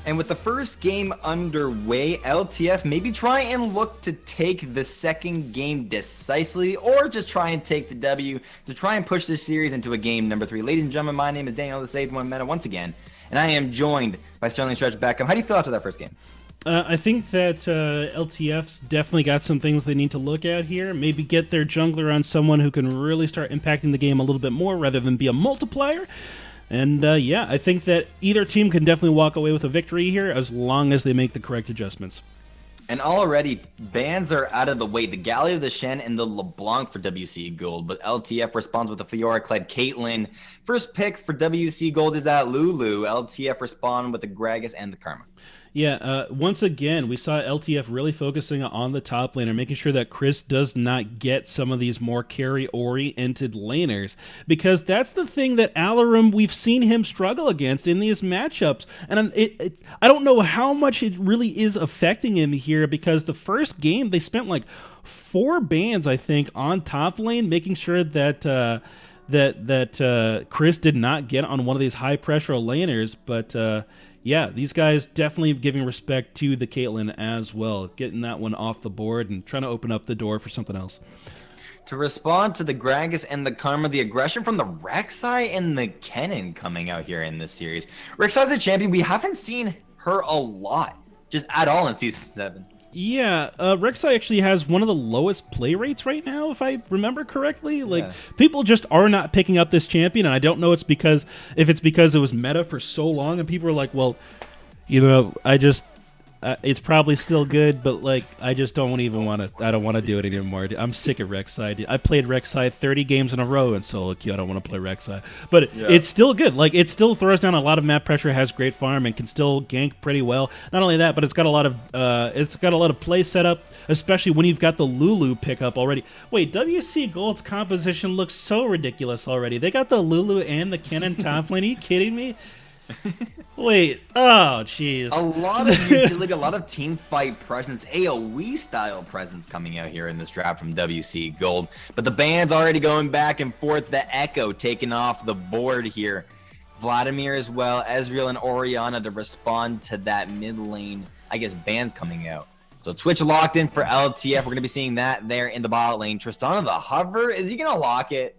And with the first game underway, LTF maybe try and look to take the second game decisively, or just try and take the W to try and push this series into a game number 3. Ladies and gentlemen, my name is Daniel, the Saved One Meta once again, and I am joined by Sterling Stretch Beckham. How do you feel after that first game? I think that LTF's definitely got some things they need to look at here. Maybe get their jungler on someone who can really start impacting the game a little bit more rather than be a multiplier. And yeah, I think that either team can definitely walk away with a victory here as long as they make the correct adjustments. And already, bans are out of the way. The Gallia, the Shen, and the LeBlanc for WC Gold. But LTF responds with the Fiora-clad Caitlyn. First pick for WC Gold is that Lulu. LTF respond with the Gragas and the Karma. Yeah, once again, we saw LTF really focusing on the top laner, making sure that Chris does not get some of these more carry-oriented laners, because that's the thing that Alarum, we've seen him struggle against in these matchups, and I don't know how much it really is affecting him here, because the first game, they spent like 4 bans, I think, on top lane, making sure that Chris did not get on one of these high-pressure laners, but yeah, these guys definitely giving respect to the Caitlyn as well, getting that one off the board and trying to open up the door for something else. To respond to the Gragas and the Karma, the aggression from the Rek'Sai and the Kennen coming out here in this series. Rek'Sai's a champion. We haven't seen her a lot, just at all in Season 7. Yeah, Rek'Sai actually has one of the lowest play rates right now, if I remember correctly. Like, people just are not picking up this champion, and I don't know if it's because it was meta for so long, and people are like, well, you know, it's probably still good, but like, I just don't even want to. I don't want to do it anymore. I'm sick of Rek'Sai. I played Rek'Sai 30 games in a row in solo queue. I don't want to play Rek'Sai, but it's still good. Like, it still throws down a lot of map pressure, has great farm, and can still gank pretty well. Not only that, but it's got a lot of play setup, especially when you've got the Lulu pickup already. Wait, WC Gold's composition looks so ridiculous already. They got the Lulu and the Kennen top lane. Are you kidding me? Wait, oh jeez. A lot of utility, a lot of team fight presence, AoE style presence coming out here in this draft from WC Gold. But the bans already going back and forth. The Echo taking off the board here. Vladimir as well, Ezreal and Orianna to respond to that mid lane, I guess, bans coming out. So Twitch locked in for LTF. We're going to be seeing that there in the bot lane. Tristana the hover, is he going to lock it?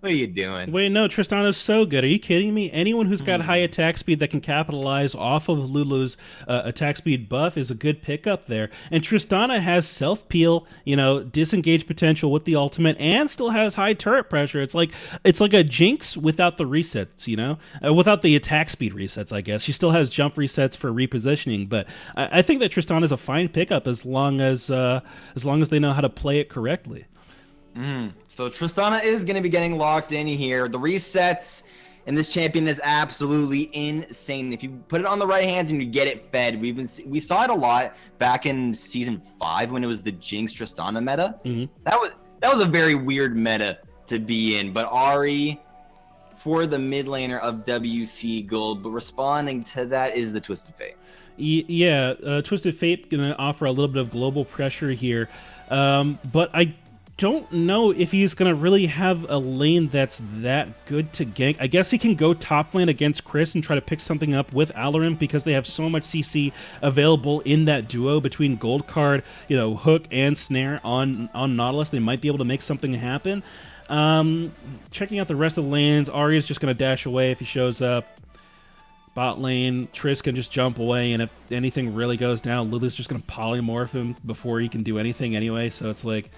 What are you doing? Wait, no, Tristana's so good. Are you kidding me? Anyone who's got high attack speed that can capitalize off of Lulu's attack speed buff is a good pickup there. And Tristana has self-peel, disengage potential with the ultimate, and still has high turret pressure. It's like a Jinx without the resets, without the attack speed resets, I guess. She still has jump resets for repositioning, but I think that Tristana's a fine pickup as long as they know how to play it correctly. So Tristana is going to be getting locked in here. The resets in this champion is absolutely insane. If you put it on the right hands and you get it fed, we saw it a lot back in Season 5 when it was the Jinx Tristana meta. That was a very weird meta to be in. But Ari for the mid laner of WC Gold, but responding to that is the Twisted Fate. Yeah, Twisted Fate going to offer a little bit of global pressure here, but I don't know if he's going to really have a lane that's that good to gank. I guess he can go top lane against Chris and try to pick something up with Alarum because they have so much CC available in that duo between Gold Card, Hook and Snare on Nautilus. They might be able to make something happen. Checking out the rest of the lanes, Arya's just going to dash away if he shows up. Bot lane, Triss can just jump away, and if anything really goes down, Lulu's just going to polymorph him before he can do anything anyway, so it's like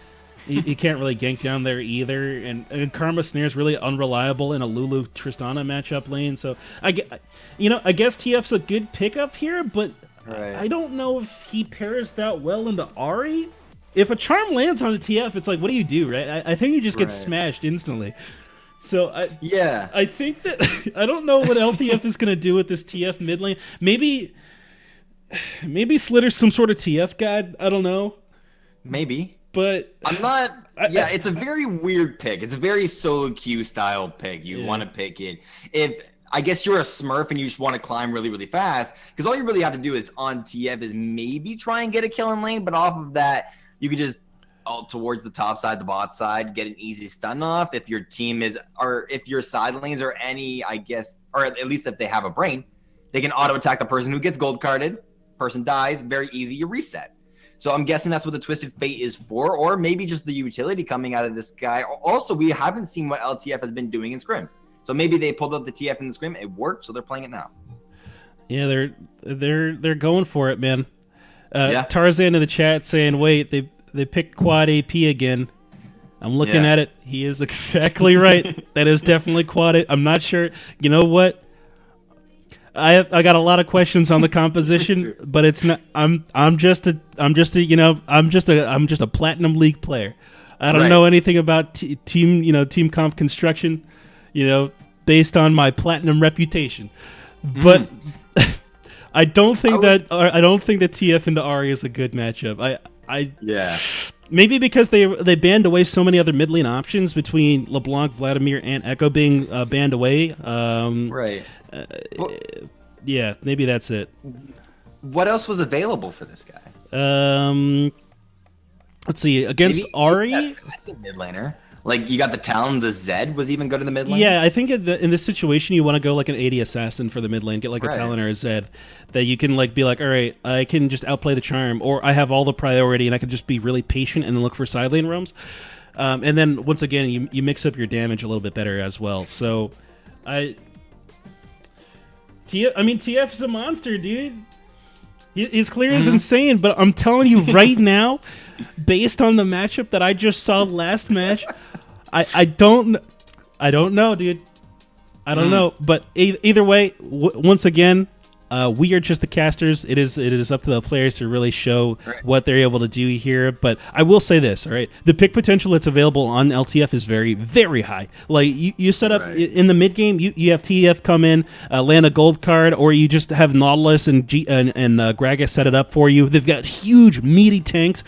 you can't really gank down there either, and Karma Snare's really unreliable in a Lulu Tristana matchup lane. So I guess TF's a good pickup here, but I don't know if he pairs that well into Ari. If a charm lands on a TF, it's like, what do you do, right? I think you just get smashed instantly. So I think that I don't know what LTF is going to do with this TF mid lane. Maybe Slitter's some sort of TF god. I don't know. Maybe. But I'm not. It's a very weird pick. It's a very solo queue style pick. You want to pick it if I guess you're a Smurf and you just want to climb really, really fast, because all you really have to do is on TF is maybe try and get a kill in lane, but off of that you could just ult towards the top side, the bot side, get an easy stun off. If your team is, or if your side lanes are any, I guess, or at least if they have a brain, They can auto attack the person who gets gold carded. Person dies, very easy, you reset. So I'm guessing that's what the Twisted Fate is for, or maybe just the utility coming out of this guy. Also, we haven't seen what LTF has been doing in scrims. So maybe they pulled up the TF in the scrim, it worked, so they're playing it now. Yeah, they're going for it, man. Yeah. Tarzan in the chat saying, "Wait, they picked quad AP again." I'm looking at it. He is exactly right. That is definitely quad AP. I'm not sure. You know what? I got a lot of questions on the composition, but it's not. I'm just a platinum league player. I don't know anything about team comp construction, based on my platinum reputation. But I don't think that TF into Ahri is a good matchup. Maybe because they banned away so many other mid lane options between LeBlanc, Vladimir, and Echo being banned away. Yeah, maybe that's it. What else was available for this guy? Let's see. Against Ahri, I think mid laner. Like, you got the Talon, the Zed was even good in the mid lane? Yeah, I think in this situation, you want to go like an AD assassin for the mid lane, get like a Talon or a Zed, that you can like be like, all right, I can just outplay the charm, or I have all the priority and I can just be really patient and then look for side lane roams. And then, once again, you mix up your damage a little bit better as well. So, TF is a monster, dude. His clear is insane, but I'm telling you right now, based on the matchup that I just saw last match, I don't know, dude. I don't know, but either way, once again, we are just the casters. It is up to the players to really show what they're able to do here. But I will say this, all right? The pick potential that's available on LTF is very, very high. Like, you set up in the mid game, you have TF come in, land a gold card, or you just have Nautilus and Gragas set it up for you. They've got huge, meaty tanks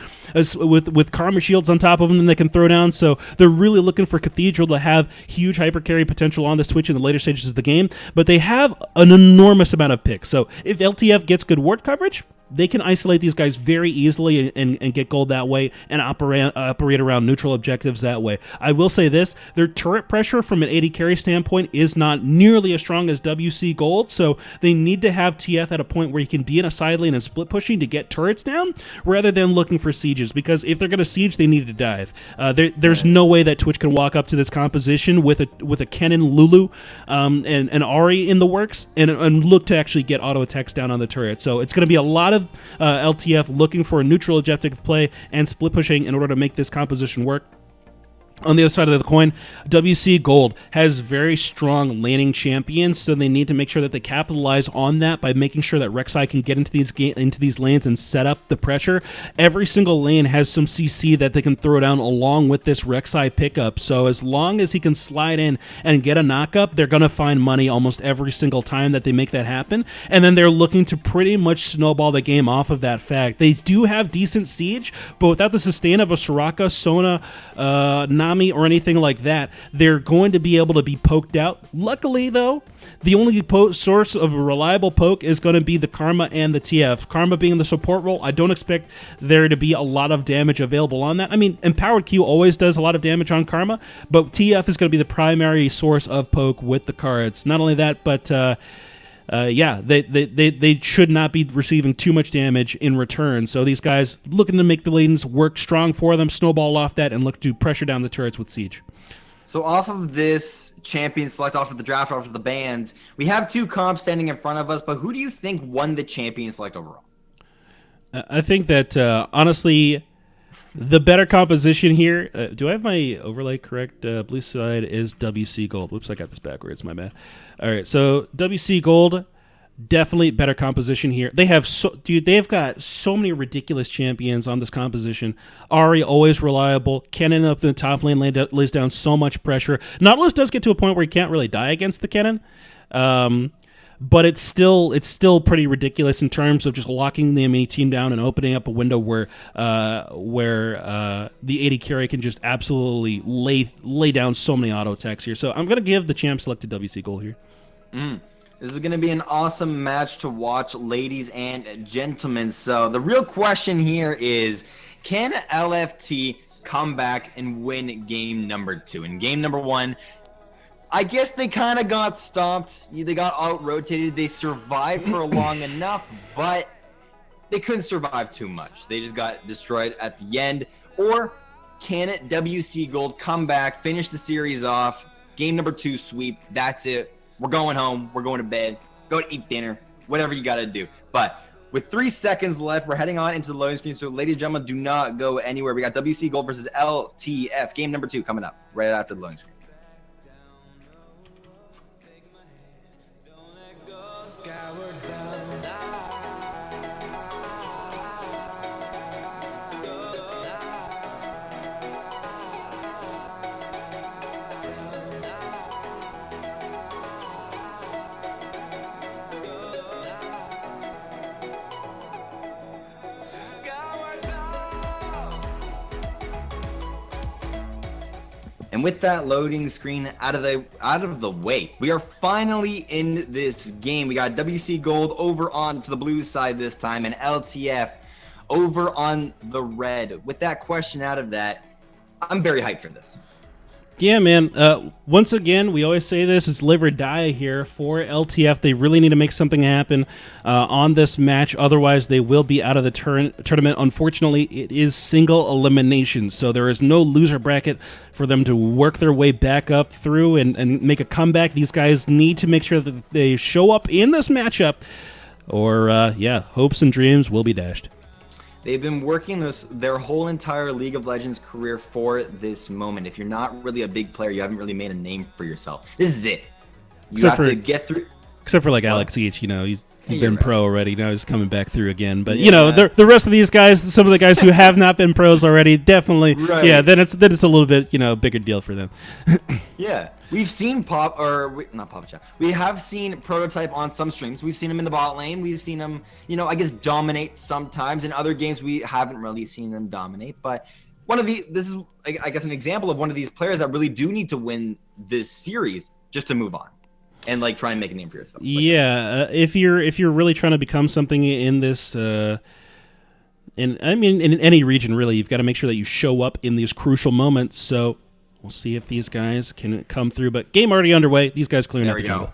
with Karma shields on top of them that they can throw down. So they're really looking for Cathedral to have huge hyper carry potential on this Twitch in the later stages of the game. But they have an enormous amount of picks. So if LTF gets good ward coverage, they can isolate these guys very easily and get gold that way and operate around neutral objectives that way. I will say this, their turret pressure from an AD carry standpoint is not nearly as strong as WC Gold, so they need to have TF at a point where he can be in a side lane and split pushing to get turrets down, rather than looking for sieges, because if they're going to siege, they need to dive. There's no way that Twitch can walk up to this composition with a Kennen, Lulu, and Ahri in the works and look to actually get auto attacks down on the turret. So it's going to be a lot of LTF looking for a neutral objective play and split pushing in order to make this composition work. On the other side of the coin, WC Gold has very strong laning champions, so they need to make sure that they capitalize on that by making sure that Rek'Sai can get into these lanes and set up the pressure. Every single lane has some CC that they can throw down along with this Rek'Sai pickup, so as long as he can slide in and get a knockup, they're going to find money almost every single time that they make that happen, and then they're looking to pretty much snowball the game off of that fact. They do have decent siege, but without the sustain of a Soraka, Sona, Nami, or anything like that, they're going to be able to be poked out. Luckily, though, the only source of a reliable poke is going to be the Karma and the TF. Karma being the support role, I don't expect there to be a lot of damage available on that. I mean, Empowered Q always does a lot of damage on Karma, but TF is going to be the primary source of poke with the cards. Not only that, but they should not be receiving too much damage in return. So these guys looking to make the lanes work strong for them, snowball off that, and look to pressure down the turrets with Siege. So off of this champion select, off of the draft, off of the bans, we have two comps standing in front of us, but who do you think won the champion select overall? I think that, honestly, the better composition here, do I have my overlay correct? Blue side is WC Gold. Whoops, I got this backwards, my bad. All right, so WC Gold, definitely better composition here. They've got so many ridiculous champions on this composition. Ahri, always reliable. Kennen up in the top lane lays down so much pressure. Nautilus does get to a point where he can't really die against the Kennen. But it's still pretty ridiculous in terms of just locking the enemy team down and opening up a window where the AD carry can just absolutely lay down so many auto attacks here. So I'm gonna give the champ select to WC Gold here. This is going to be an awesome match to watch, ladies and gentlemen. So the real question here is, can LFT come back and win game number 2? In game number 1, I guess they kind of got stomped. They got out-rotated. They survived for long enough, but they couldn't survive too much. They just got destroyed at the end. Or can it WC Gold come back, finish the series off, game number 2 sweep, that's it. We're going home. We're going to bed. Go to eat dinner. Whatever you got to do. But with 3 seconds left, we're heading on into the loading screen. So, ladies and gentlemen, do not go anywhere. We got WC Gold versus LTF. Game number 2 coming up right after the loading screen. And with that loading screen out of the way, we are finally in this game. We got WC Gold over on to the blue side this time, and LTF over on the red. With that question out of that, I'm very hyped for this. Yeah, man. Once again, we always say this, it's live or die here for LTF. They really need to make something happen on this match. Otherwise, they will be out of the tournament. Unfortunately, it is single elimination, so there is no loser bracket for them to work their way back up through and make a comeback. These guys need to make sure that they show up in this matchup, or, hopes and dreams will be dashed. They've been working their whole entire League of Legends career for this moment. If you're not really a big player, you haven't really made a name for yourself. This is it. You have to get through. Except for like Alex Each, he's been pro already. Now he's coming back through again. But the rest of these guys, some of the guys who have not been pros already, definitely. Right. Yeah, then it's a little bit bigger deal for them. Yeah, we've seen we have seen Prototype on some streams. We've seen him in the bot lane. We've seen him, I guess dominate sometimes. In other games, we haven't really seen them dominate. But this is, I guess, an example of one of these players that really do need to win this series just to move on. And try and make a name for yourself. If you're really trying to become something in this, in any region really, you've got to make sure that you show up in these crucial moments. So we'll see if these guys can come through. But game already underway. These guys clearing out the jungle.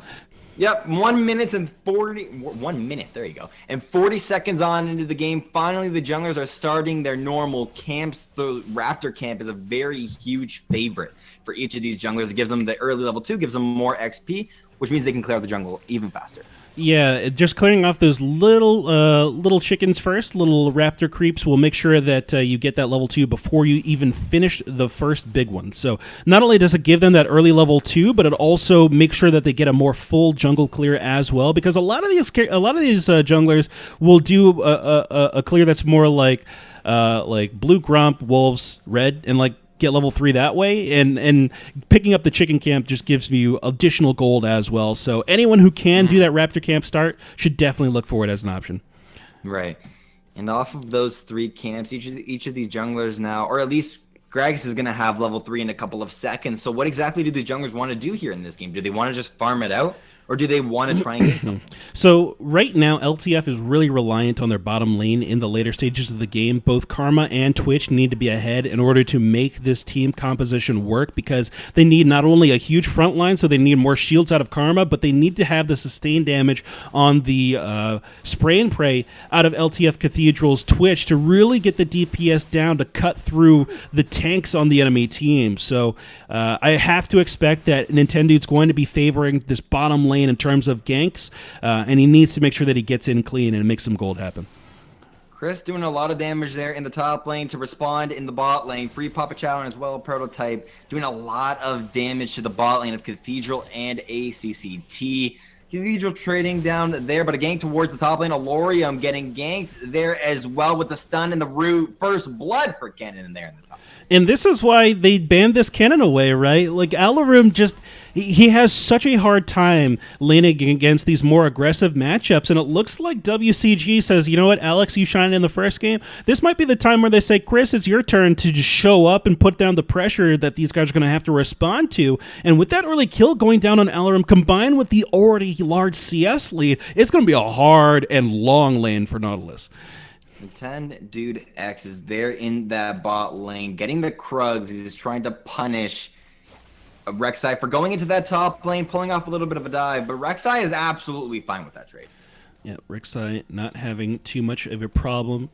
Yep, 1 minute and 1 minute. There you go. And 40 seconds on into the game. Finally, the junglers are starting their normal camps. The Raptor camp is a very huge favorite for each of these junglers. It gives them the early level 2, gives them more XP, which means they can clear out the jungle even faster. Yeah, just clearing off those little chickens first, little raptor creeps will make sure that you get that level 2 before you even finish the first big one. So not only does it give them that early level 2, but it also makes sure that they get a more full jungle clear as well. Because a lot of these junglers will do a clear that's more like blue grump, wolves, red, and get level 3 that way, and picking up the chicken camp just gives you additional gold as well. So anyone who can do that raptor camp start should definitely look for it as an option. Right. And off of those 3 camps, each of these junglers now, or at least Gragas is going to have level 3 in a couple of seconds. So what exactly do the junglers want to do here in this game? Do they want to just farm it out? Or do they want to try and get something? So right now, LTF is really reliant on their bottom lane in the later stages of the game. Both Karma and Twitch need to be ahead in order to make this team composition work, because they need not only a huge front line, so they need more shields out of Karma, but they need to have the sustained damage on the spray and pray out of LTF Cathedral's Twitch to really get the DPS down to cut through the tanks on the enemy team. So I have to expect that Nintendo's going to be favoring this bottom lane in terms of ganks, and he needs to make sure that he gets in clean and makes some gold happen. Chris doing a lot of damage there in the top lane to respond in the bot lane. Free Papa Chow as well, Prototype, doing a lot of damage to the bot lane of Cathedral and ACCT. Cathedral trading down there, but a gank towards the top lane. Alorium getting ganked there as well with the stun and the root. First blood for Cannon in there in the top. And this is why they banned this cannon away, right? Like, Alarum just, he has such a hard time laning against these more aggressive matchups, and it looks like WCG says, you know what, Alex, you shined in the first game. This might be the time where they say, Chris, it's your turn to just show up and put down the pressure that these guys are going to have to respond to. And with that early kill going down on Alarum, combined with the already large CS lead, it's going to be a hard and long lane for Nautilus. 10 Dude X is there in that bot lane, getting the Krugs. He's trying to punish Rek'Sai for going into that top lane, pulling off a little bit of a dive, but Rek'Sai is absolutely fine with that trade. Yeah, Rek'Sai not having too much of a problem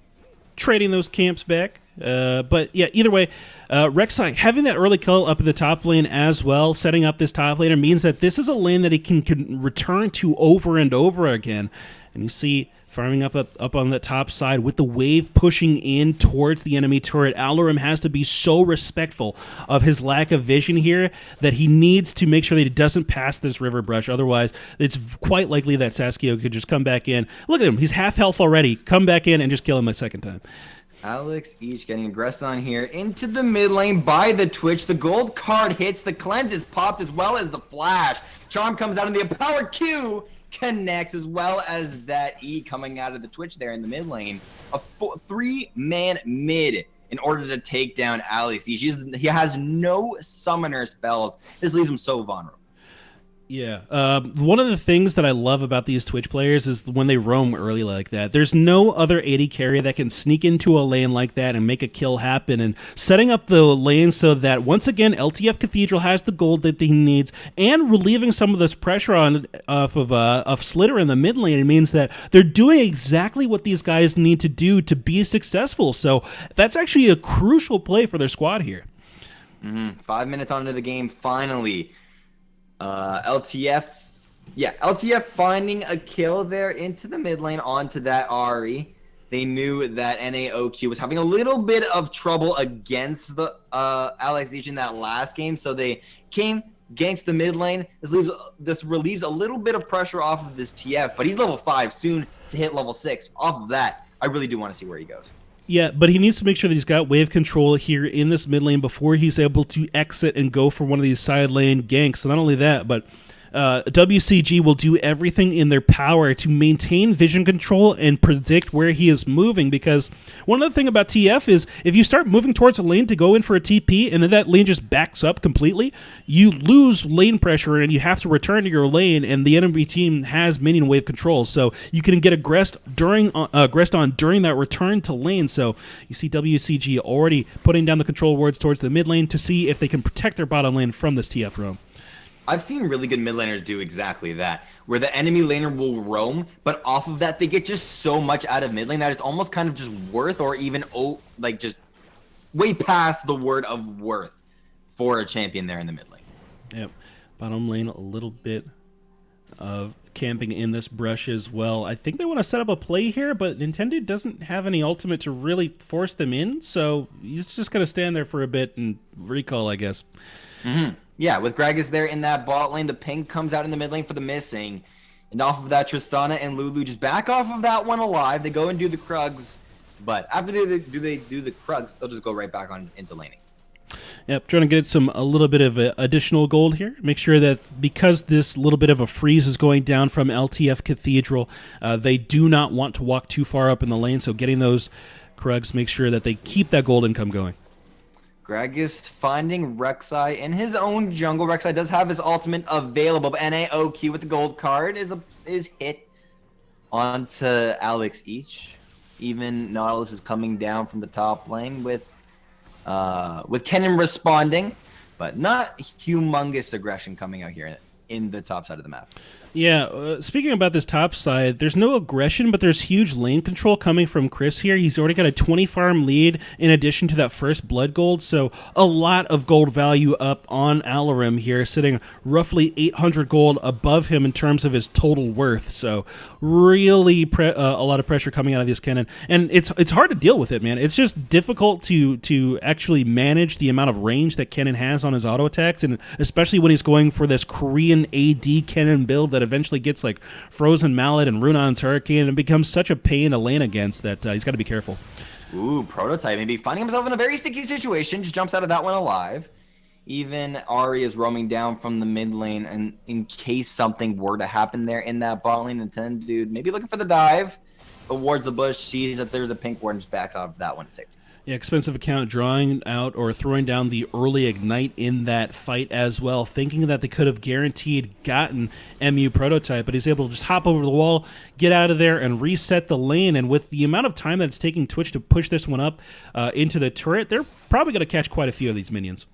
trading those camps back. But yeah, either way, Rek'Sai having that early kill up in the top lane as well, setting up this top laner means that this is a lane that he can return to over and over again. And you see farming up on the top side with the wave pushing in towards the enemy turret. Alarim has to be so respectful of his lack of vision here that he needs to make sure that he doesn't pass this river brush. Otherwise, it's quite likely that Saskia could just come back in. Look at him. He's half health already. Come back in and just kill him a second time. Alex each getting aggressed on here into the mid lane by the Twitch. The gold card hits. The cleanse is popped as well as the flash. Charm comes out in the power Q. Connects as well as that E coming out of the Twitch there in the mid lane. A 3-man mid in order to take down Alex E. He has no summoner spells. This leaves him so vulnerable. Yeah. One of the things that I love about these Twitch players is when they roam early like that. There's no other AD carry that can sneak into a lane like that and make a kill happen, and setting up the lane so that, once again, LTF Cathedral has the gold that he needs, and relieving some of this pressure off of Slitter in the mid lane. It means that they're doing exactly what these guys need to do to be successful. So that's actually a crucial play for their squad here. 5 minutes onto the game, finally. LTF finding a kill there into the mid lane onto that Ahri. They knew that NAOQ was having a little bit of trouble against the Alex Each in that last game, so they came, ganked the mid lane. This relieves a little bit of pressure off of this TF, but he's level 5, soon to hit level 6. Off of that, I really do want to see where he goes. Yeah, but he needs to make sure that he's got wave control here in this mid lane before he's able to exit and go for one of these side lane ganks. So not only that, but WCG will do everything in their power to maintain vision control and predict where he is moving, because one other thing about TF is if you start moving towards a lane to go in for a TP and then that lane just backs up completely, you lose lane pressure and you have to return to your lane, and the enemy team has minion wave control, so you can get aggressed on during that return to lane. So you see WCG already putting down the control wards towards the mid lane to see if they can protect their bottom lane from this TF roam. I've seen really good mid laners do exactly that, where the enemy laner will roam, but off of that, they get just so much out of mid lane that it's almost kind of just worth, or even just way past the word of worth for a champion there in the mid lane. Yep. Bottom lane, a little bit of camping in this brush as well. I think they want to set up a play here, but Nintendo doesn't have any ultimate to really force them in, so he's just going to stand there for a bit and recall, I guess. Yeah, with Gragas there in that bot lane, the ping comes out in the mid lane for the missing. And off of that, Tristana and Lulu just back off of that one alive. They go and do the Krugs, but after they do the Krugs, they'll just go right back on into laning. Yep, trying to get a little bit of additional gold here. Make sure that because this little bit of a freeze is going down from LTF Cathedral, they do not want to walk too far up in the lane, so getting those Krugs, make sure that they keep that gold income going. Gragas finding Rek'Sai in his own jungle. Rek'Sai does have his ultimate available, but NAOQ with the gold card is hit onto Alex Each. Even Nautilus is coming down from the top lane with Kennen responding, but not humongous aggression coming out here in the top side of the map. Yeah, speaking about this top side, there's no aggression, but there's huge lane control coming from Chris here. He's already got a 20 farm lead in addition to that first blood gold, so a lot of gold value up on Alarim here, sitting roughly 800 gold above him in terms of his total worth. So really a lot of pressure coming out of this Kennen, and it's hard to deal with it, man. It's just difficult to actually manage the amount of range that Kennen has on his auto attacks, and especially when he's going for this Korean AD Kennen build that eventually gets like Frozen Mallet and Runon's Hurricane, and it becomes such a pain to lane against that he's got to be careful. Ooh, Prototype maybe finding himself in a very sticky situation, just jumps out of that one alive. Even Ahri is roaming down from the mid lane, and in case something were to happen there in that bot lane, and 10 dude maybe looking for the dive, but wards the bush, sees that there's a pink ward and just backs out of that one to safety. Yeah, expensive account drawing out or throwing down the early ignite in that fight as well, thinking that they could have guaranteed gotten MU Prototype, but he's able to just hop over the wall, get out of there, and reset the lane. And with the amount of time that it's taking Twitch to push this one up into the turret, they're probably going to catch quite a few of these minions.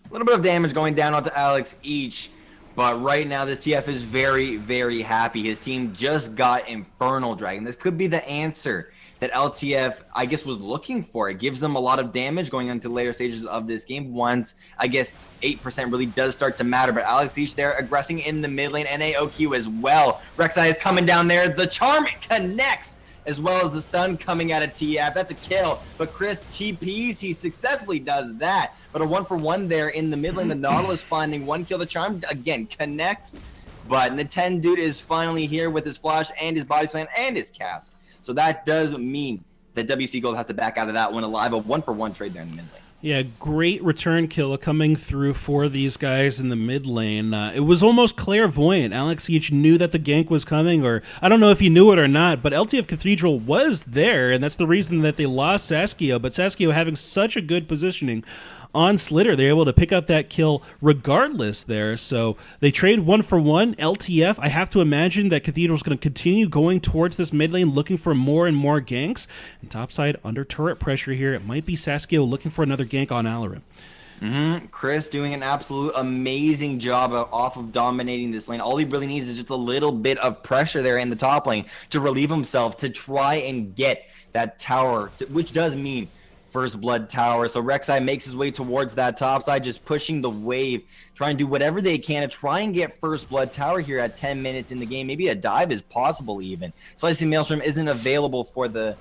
A little bit of damage going down onto Alex each. But right now, this TF is very, very happy. His team just got Infernal Dragon. This could be the answer that LTF, I guess, was looking for. It gives them a lot of damage going into later stages of this game. Once, I guess, 8% really does start to matter. But Alex Each there aggressing in the mid lane. NAOQ as well. Rek'Sai is coming down there. The charm connects, as well as the stun coming out of TF. That's a kill. But Chris TPs, he successfully does that. But a 1-for-1 there in the mid lane. The Nautilus finding one kill. The charm, again, connects. But Nintendude is finally here with his flash and his body slam and his cast. So that does mean that WC Gold has to back out of that one alive. A 1-for-1 trade there in the mid lane. Yeah, great return kill coming through for these guys in the mid lane. It was almost clairvoyant. Alex each knew that the gank was coming, or I don't know if he knew it or not, but LTF Cathedral was there, and that's the reason that they lost Saskio. But Saskio having such a good positioning on Slitter, they're able to pick up that kill regardless there. So they trade 1-for-1. LTF, I have to imagine that Cathedral's going to continue going towards this mid lane, looking for more and more ganks. And topside under turret pressure here, it might be Saskio looking for another gank on Alarin. Chris doing an absolute amazing job off of dominating this lane. All he really needs is just a little bit of pressure there in the top lane to relieve himself, to try and get that tower, which does mean First Blood Tower. So Rek'Sai makes his way towards that top side, just pushing the wave, trying to do whatever they can to try and get First Blood Tower here at 10 minutes in the game. Maybe a dive is possible even. Slicing Maelstrom isn't available for the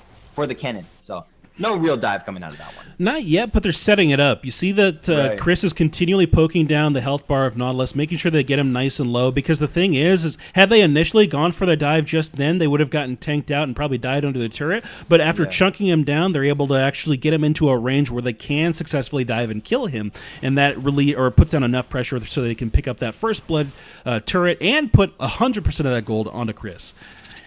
cannon, so no real dive coming out of that one. Not yet, but they're setting it up. You see that Right. Chris is continually poking down the health bar of Nautilus, making sure they get him nice and low, because the thing is had they initially gone for the dive just then, they would have gotten tanked out and probably died under the turret. But after chunking him down, they're able to actually get him into a range where they can successfully dive and kill him, and that really puts down enough pressure so they can pick up that First Blood turret and put 100% of that gold onto Chris.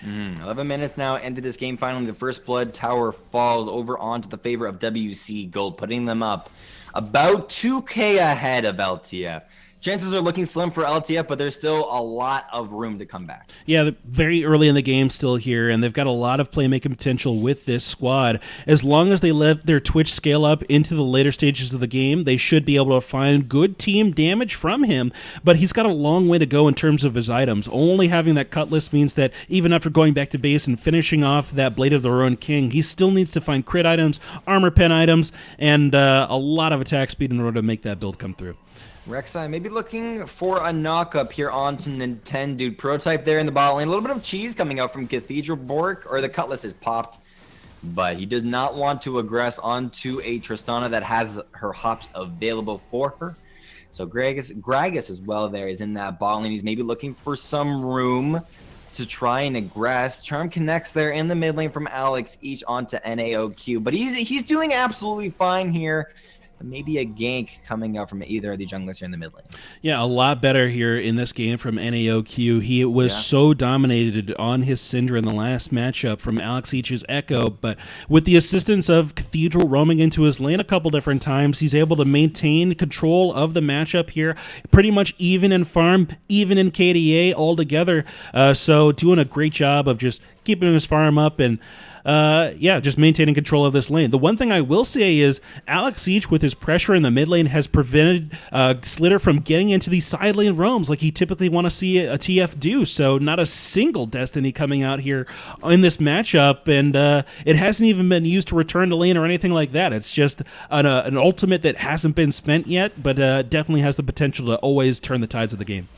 11 minutes now into this game. Finally, the First Blood Tower falls over onto the favor of WC Gold, putting them up about 2K ahead of LTF. Chances are looking slim for LTF, but there's still a lot of room to come back. Yeah, they're very early in the game still here, and they've got a lot of playmaking potential with this squad. As long as they let their Twitch scale up into the later stages of the game, they should be able to find good team damage from him, but he's got a long way to go in terms of his items. Only having that Cutlass means that even after going back to base and finishing off that Blade of the Ruined King, he still needs to find crit items, armor pen items, and a lot of attack speed in order to make that build come through. Rek'Sai maybe looking for a knock-up here onto Nintendude. Prototype there in the bot lane. A little bit of cheese coming out from Cathedral Bork, or the Cutlass is popped. But he does not want to aggress onto a Tristana that has her hops available for her. So Gragas as well there is in that bot lane. He's maybe looking for some room to try and aggress. Charm connects there in the mid lane from Alex each onto NAOQ. But he's doing absolutely fine here. Maybe a gank coming out from either of the junglers here in the mid lane. Yeah, a lot better here in this game from NAOQ. He was so dominated on his Syndra in the last matchup from Alex Each's Echo, but with the assistance of Cathedral roaming into his lane a couple different times, he's able to maintain control of the matchup here, pretty much even in farm, even in KDA altogether. So doing a great job of just keeping his farm up and just maintaining control of this lane. The one thing I will say is Alex Each, with his pressure in the mid lane, has prevented Slitter from getting into these side lane roams like he typically want to see a TF do. So not a single Destiny coming out here in this matchup, and it hasn't even been used to return to lane or anything like that. It's just an ultimate that hasn't been spent yet, but definitely has the potential to always turn the tides of the game.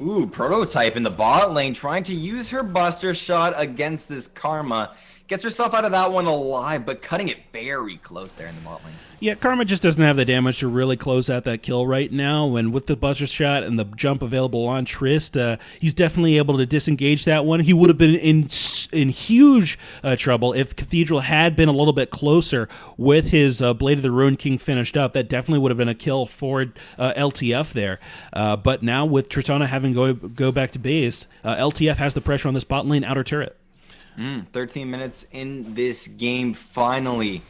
Ooh, Prototype in the bot lane trying to use her Buster Shot against this Karma. Gets herself out of that one alive, but cutting it very close there in the bot lane. Yeah, Karma just doesn't have the damage to really close out that kill right now, and with the Buster Shot and the jump available on Trist, he's definitely able to disengage that one. He would have been in huge trouble if Cathedral had been a little bit closer with his Blade of the Ruined King finished up. That definitely would have been a kill for LTF there. But now with Tristana having go back to base, LTF has the pressure on this bot lane outer turret. 13 minutes in this game, finally.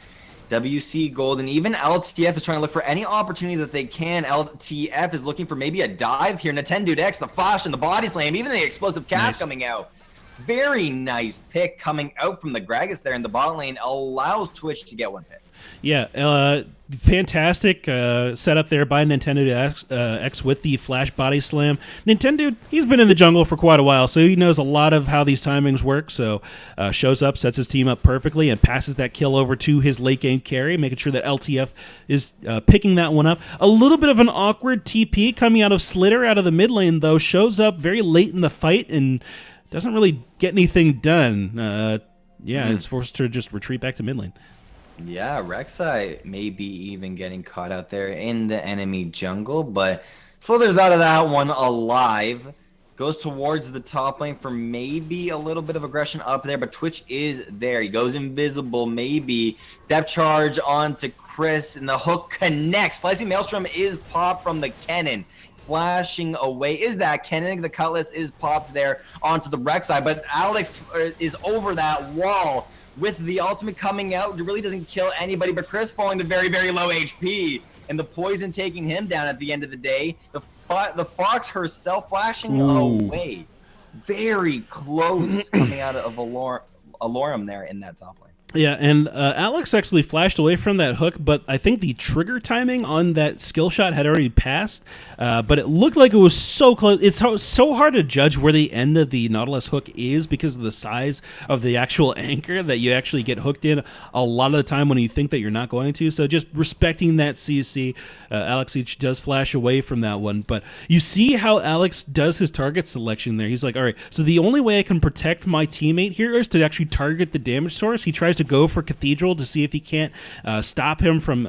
WC Gold and even LTF is trying to look for any opportunity that they can. LTF is looking for maybe a dive here. Nintendude X, the flash and the body slam, even the explosive cast coming out. Very nice pick coming out from the Gragas there in the bot lane, allows Twitch to get one pick. Yeah, fantastic setup there by Nintendo X with the flash body slam. Nintendo, he's been in the jungle for quite a while, so he knows a lot of how these timings work. So shows up, sets his team up perfectly, and passes that kill over to his late game carry, making sure that LTF is picking that one up. A little bit of an awkward TP coming out of Slitter out of the mid lane, though, shows up very late in the fight and doesn't really get anything done. Is forced to just retreat back to mid lane. Yeah, Rek'Sai maybe even getting caught out there in the enemy jungle, but Slither's out of that one alive. Goes towards the top lane for maybe a little bit of aggression up there, but Twitch is there. He goes invisible, maybe. Depth charge onto Chris, and the hook connects. Slicing Maelstrom is popped from the cannon. Flashing away is that cannon. The Cutlass is popped there onto the Rek'Sai, but Alex is over that wall. With the ultimate coming out, it really doesn't kill anybody, but Chris falling to very, very low HP, and the poison taking him down at the end of the day. The Fox herself flashing away. Very close coming out of Alorum there in that top lane. Yeah, and Alex actually flashed away from that hook, but I think the trigger timing on that skill shot had already passed, but it looked like it was so close. It's so hard to judge where the end of the Nautilus hook is because of the size of the actual anchor that you actually get hooked in a lot of the time when you think that you're not going to. So just respecting that CC, Alex each does flash away from that one, but you see how Alex does his target selection there. He's like, all right, so the only way I can protect my teammate here is to actually target the damage source. He tries to go for Cathedral to see if he can't stop him from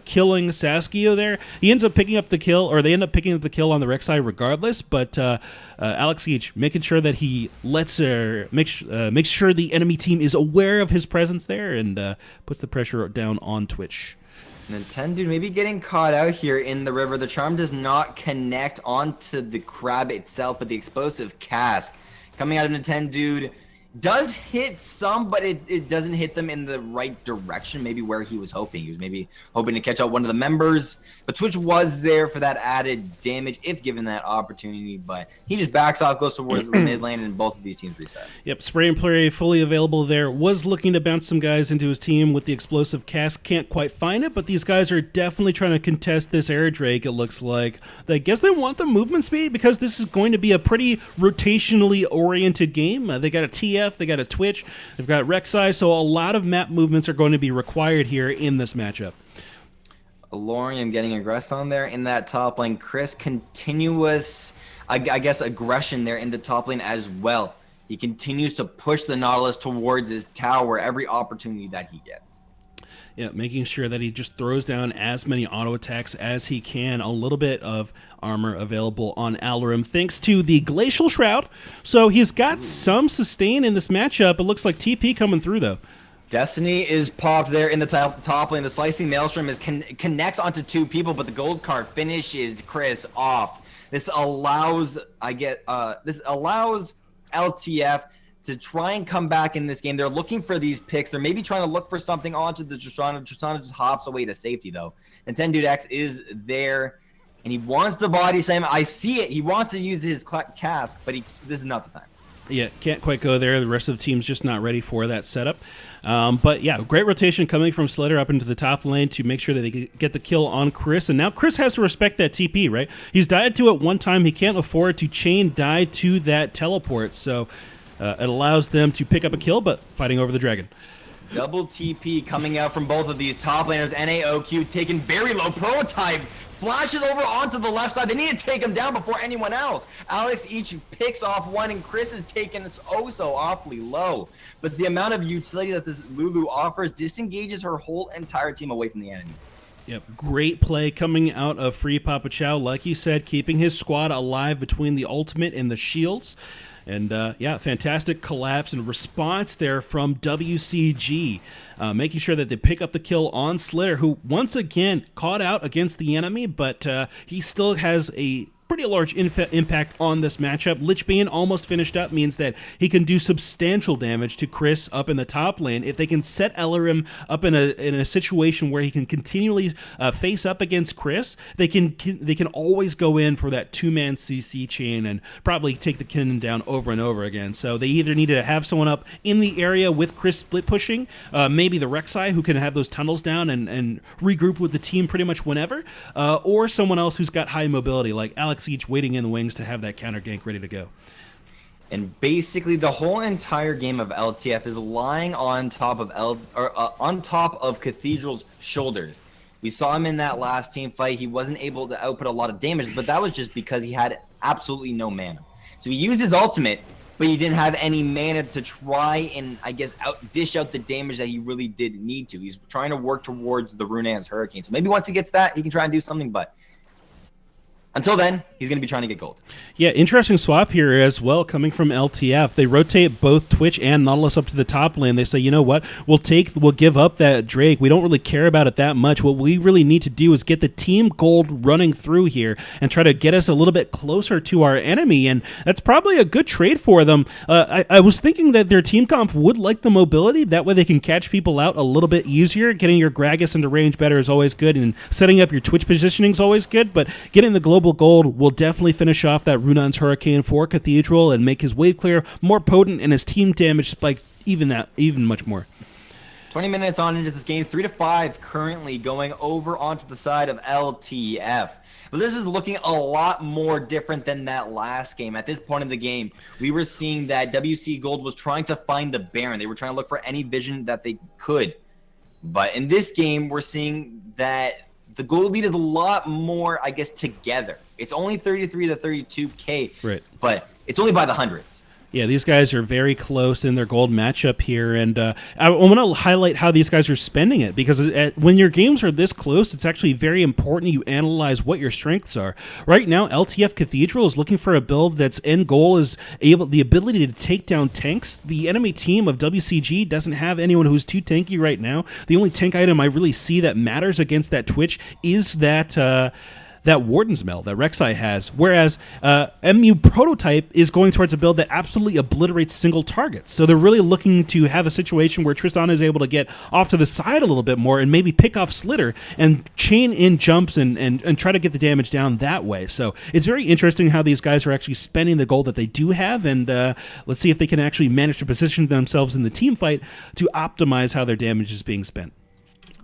killing Saskio there. He ends up picking up the kill, or they end up picking up the kill on the Rek'Sai regardless, but Alex Each making sure that he makes sure the enemy team is aware of his presence there and puts the pressure down on Twitch. Nintendo maybe getting caught out here in the river. The charm does not connect onto the crab itself, but the explosive cask coming out of Nintendo does hit some, but it doesn't hit them in the right direction, maybe where he was hoping. He was maybe hoping to catch out one of the members, but Twitch was there for that added damage if given that opportunity, but he just backs off, goes towards the mid lane, and both of these teams reset. Yep, Spray and Play fully available there. Was looking to bounce some guys into his team with the explosive cask. Can't quite find it, but these guys are definitely trying to contest this air drake, it looks like. I guess they want the movement speed because this is going to be a pretty rotationally oriented game. They got a TF, they got a Twitch, they've got Rek'Sai, so a lot of map movements are going to be required here in this matchup. Alorium getting aggressed on there in that top lane. Chris continuous, I guess, aggression there in the top lane as well. He continues to push the Nautilus towards his tower every opportunity that he gets. Yeah, making sure that he just throws down as many auto attacks as he can. A little bit of armor available on Alarum thanks to the Glacial Shroud. So he's got some sustain in this matchup. It looks like TP coming through, though. Destiny is popped there in the top lane. The Slicing Maelstrom connects onto two people, but the gold card finishes Chris off. This allows LTF to try and come back in this game. They're looking for these picks. They're maybe trying to look for something onto the Tristana. Tristana just hops away to safety, though. Nintendo X is there, and he wants to body slam. I see it. He wants to use his cask, but this is not the time. Yeah, can't quite go there. The rest of the team's just not ready for that setup. But yeah, great rotation coming from Slitter up into the top lane to make sure that they get the kill on Chris. And now Chris has to respect that TP, right? He's died to it one time. He can't afford to chain die to that teleport. So it allows them to pick up a kill, but fighting over the dragon. Double TP coming out from both of these top laners. NAOQ taking very low. Prototype flashes over onto the left side. They need to take him down before anyone else. Alex each picks off one, and Chris is taken so awfully low. But the amount of utility that this Lulu offers disengages her whole entire team away from the enemy. Yep, great play coming out of Free Papa Chow. Like he said, keeping his squad alive between the ultimate and the shields. And yeah, fantastic collapse and response there from WCG, making sure that they pick up the kill on Slitter, who once again caught out against the enemy, but he still has a pretty large impact on this matchup. Lich Bane almost finished up means that he can do substantial damage to Chris up in the top lane. If they can set Ellerim up in a situation where he can continually face up against Chris, they can always go in for that 2-man CC chain and probably take the cannon down over and over again. So they either need to have someone up in the area with Chris split pushing, maybe the Rek'Sai who can have those tunnels down and regroup with the team pretty much whenever, or someone else who's got high mobility like Alex Each waiting in the wings to have that counter gank ready to go. And basically, the whole entire game of LTF is lying on top of on top of Cathedral's shoulders. We saw him in that last team fight. He wasn't able to output a lot of damage, but that was just because he had absolutely no mana. So he used his ultimate, but he didn't have any mana to try and, I guess, dish out the damage that he really did need to. He's trying to work towards the Runaan's Hurricane. So maybe once he gets that, he can try and do something, but until then, he's going to be trying to get gold. Yeah, interesting swap here as well coming from LTF. They rotate both Twitch and Nautilus up to the top lane. They say, you know what, we'll give up that Drake. We don't really care about it that much. What we really need to do is get the team gold running through here and try to get us a little bit closer to our enemy, and that's probably a good trade for them. I was thinking that their team comp would like the mobility. That way they can catch people out a little bit easier. Getting your Gragas into range better is always good, and setting up your Twitch positioning is always good, but getting the global gold will definitely finish off that Runaan's Hurricane for Cathedral and make his wave clear more potent and his team damage spike even much more. 20 minutes on into this game, 3-5 currently going over onto the side of LTF. But this is looking a lot more different than that last game. At this point in the game, we were seeing that WC Gold was trying to find the Baron. They were trying to look for any vision that they could. But in this game, we're seeing that the gold lead is a lot more, I guess, together. It's only 33 to 32K, right, but it's only by the hundreds. Yeah, these guys are very close in their gold matchup here, and I want to highlight how these guys are spending it, because when your games are this close, it's actually very important you analyze what your strengths are. Right now, LTF Cathedral is looking for a build that's end goal is the ability to take down tanks. The enemy team of WCG doesn't have anyone who's too tanky right now. The only tank item I really see that matters against that Twitch is that Warden's Mail that Rek'Sai has, whereas MU Prototype is going towards a build that absolutely obliterates single targets. So they're really looking to have a situation where Tristan is able to get off to the side a little bit more and maybe pick off Slitter and chain in jumps and try to get the damage down that way. So it's very interesting how these guys are actually spending the gold that they do have, and let's see if they can actually manage to position themselves in the team fight to optimize how their damage is being spent.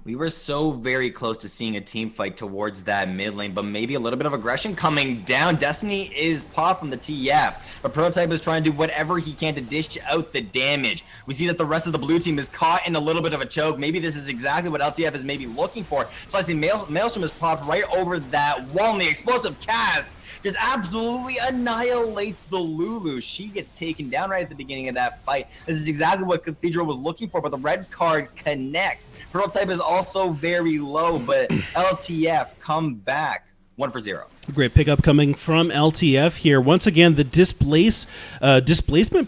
We were so very close to seeing a team fight towards that mid lane, but maybe a little bit of aggression coming down. Destiny is popped from the TF, but Prototype is trying to do whatever he can to dish out the damage. We see that the rest of the blue team is caught in a little bit of a choke. Maybe this is exactly what LTF is maybe looking for. Slicing Maelstrom is popped right over that wall, and the explosive cask just absolutely annihilates the Lulu. She gets taken down right at the beginning of that fight. This is exactly what Cathedral was looking for, but the red card connects. Prototype is also very low, but LTF come back 1-for-0. Great pickup coming from LTF here. Once again, the displacement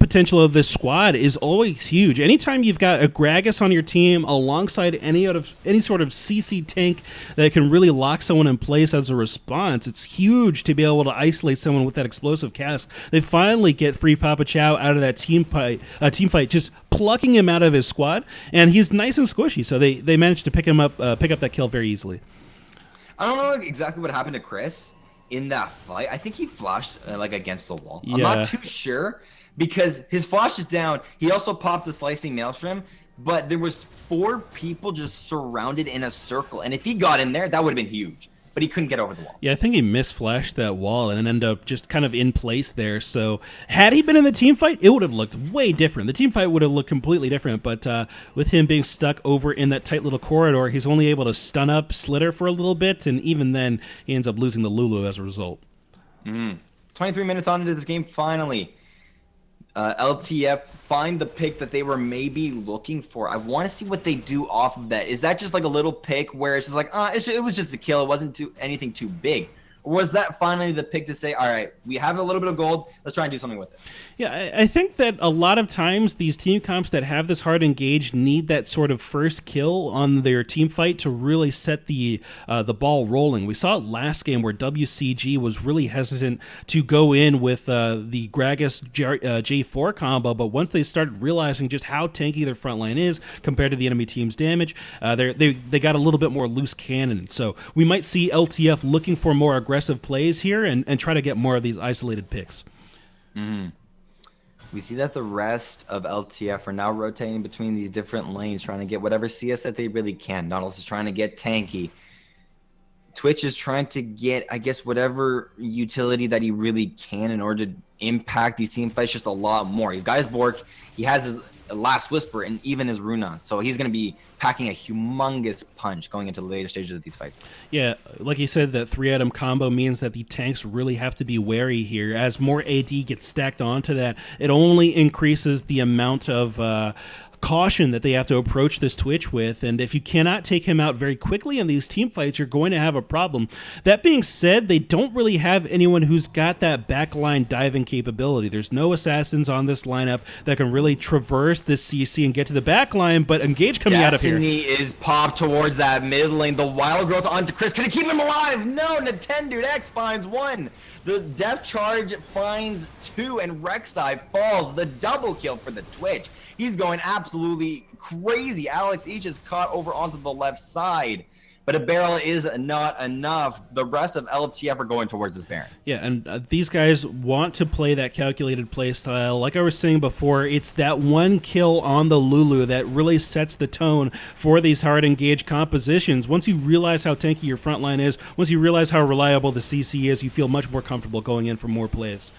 potential of this squad is always huge. Anytime you've got a Gragas on your team alongside any sort of CC tank that can really lock someone in place as a response, it's huge to be able to isolate someone with that explosive cast. They finally get free Papa Chow out of that team fight, just plucking him out of his squad, and he's nice and squishy. So they managed to pick up that kill very easily. I don't know exactly what happened to Chris in that fight. I think he flashed like against the wall. Yeah. I'm not too sure because his flash is down. He also popped the slicing maelstrom, but there was 4 people just surrounded in a circle, and if he got in there, that would have been huge. But he couldn't get over the wall. Yeah, I think he misflashed that wall and ended up just kind of in place there. So had he been in the team fight, it would have looked way different. The team fight would have looked completely different. But with him being stuck over in that tight little corridor, he's only able to stun up Slitter for a little bit. And even then, he ends up losing the Lulu as a result. 23 minutes on into this game, finally. LTF find the pick that they were maybe looking for. I want to see what they do off of that. Is that just like a little pick where it's just like, it was just a kill. It wasn't anything too big. Or was that finally the pick to say, all right, we have a little bit of gold, let's try and do something with it? Yeah, I think that a lot of times these team comps that have this hard engage need that sort of first kill on their team fight to really set the ball rolling. We saw it last game where WCG was really hesitant to go in with the Gragas J4 combo, but once they started realizing just how tanky their front line is compared to the enemy team's damage, they got a little bit more loose cannon. So we might see LTF looking for more aggressive plays here and try to get more of these isolated picks. We see that the rest of LTF are now rotating between these different lanes, trying to get whatever CS that they really can. Nautilus is trying to get tanky. Twitch is trying to get, I guess, whatever utility that he really can in order to impact these team fights just a lot more. He's got his Bork, he has his Last Whisper, and even his Runa. So he's going to be packing a humongous punch going into the later stages of these fights. Yeah, like you said, that 3-item combo means that the tanks really have to be wary here. As more AD gets stacked onto that, it only increases the amount of caution that they have to approach this Twitch with, and if you cannot take him out very quickly in these team fights, you're going to have a problem. That being said, they don't really have anyone who's got that backline diving capability. There's no assassins on this lineup that can really traverse this CC and get to the backline, but Engage coming out of here. Destiny is popped towards that mid lane. The Wild Growth onto Chris. Can it keep him alive? No, Nintendude X finds one. The depth charge finds two, and Rek'Sai falls. The double kill for the Twitch. He's going absolutely crazy. Alex Each is caught over onto the left side, but a barrel is not enough. The rest of LTF are going towards this Baron. Yeah, and these guys want to play that calculated play style. Like I was saying before, it's that one kill on the Lulu that really sets the tone for these hard engaged compositions. Once you realize how tanky your front line is, once you realize how reliable the CC is, you feel much more comfortable going in for more plays.